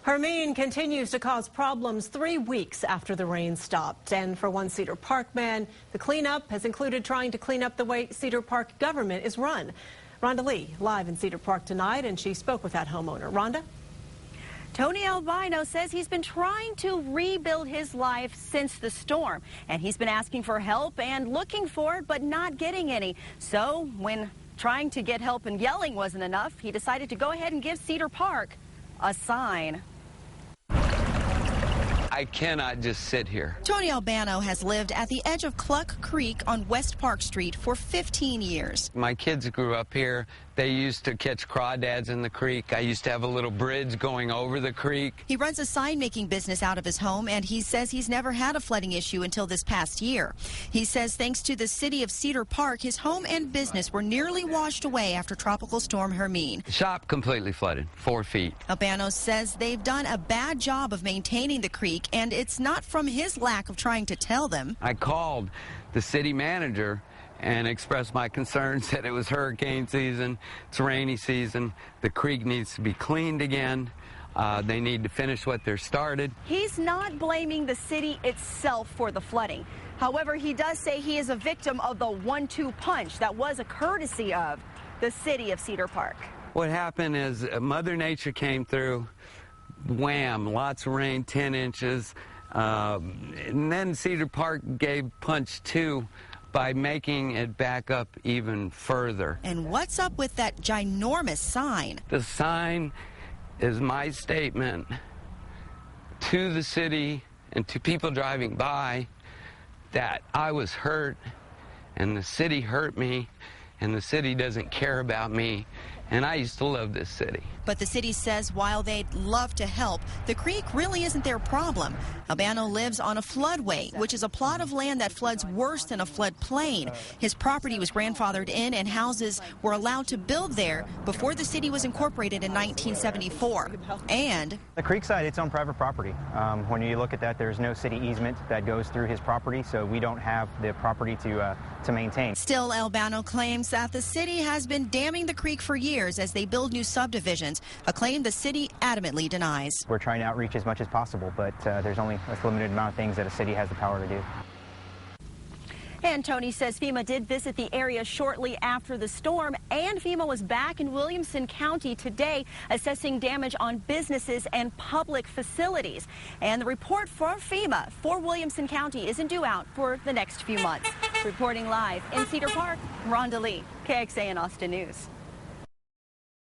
Hermine continues to cause problems 3 weeks after the rain stopped. And for one Cedar Park man, the cleanup has included trying to clean up the way Cedar Park government is run. Rhonda Lee live in Cedar Park tonight, and she spoke with that homeowner. Rhonda? Tony Albano says he's been trying to rebuild his life since the storm, and he's been asking for help and looking for it, but not getting any. So when trying to get help and yelling wasn't enough, he decided to go ahead and give Cedar Park a sign. I cannot just sit here. Tony Albano has lived at the edge of Cluck Creek on West Park Street for 15 years. My kids grew up here. They used to catch crawdads in the creek. I used to have a little bridge going over the creek. He runs a sign-making business out of his home, and he says he's never had a flooding issue until this past year. He says thanks to the City of Cedar Park, his home and business were nearly washed away after Tropical Storm Hermine. The shop completely flooded, 4 feet. Albano says they've done a bad job of maintaining the creek, and it's not from his lack of trying to tell them. I called the city manager and expressed my concerns that it was hurricane season, it's rainy season, the creek needs to be cleaned again. They need to finish what they're started. He's not blaming the city itself for the flooding. However, he does say he is a victim of the 1-2 punch that was a courtesy of the City of Cedar Park. What happened is Mother Nature came through, wham, lots of rain, 10 inches, and then Cedar Park gave punch 2 by making it back up even further. And what's up with that ginormous sign? The sign is my statement to the city and to people driving by that I was hurt and the city hurt me and the city doesn't care about me. And I used to love this city. But the city says while they'd love to help, the creek really isn't their problem. Albano lives on a floodway, which is a plot of land that floods worse than a floodplain. His property was grandfathered in, and houses were allowed to build there before the city was incorporated in 1974. And the creekside, it's on private property. When you look at that, there's no city easement that goes through his property, so we don't have the property to maintain. Still, Albano claims that the city has been damming the creek for years as they build new subdivisions, a claim the city adamantly denies. We're trying to outreach as much as possible, but there's only a limited amount of things that a city has the power to do. And Tony says FEMA did visit the area shortly after the storm, and FEMA was back in Williamson County today assessing damage on businesses and public facilities. And the report for FEMA for Williamson County isn't due out for the next few months. Reporting live in Cedar Park, Rhonda Lee, KXAN Austin News.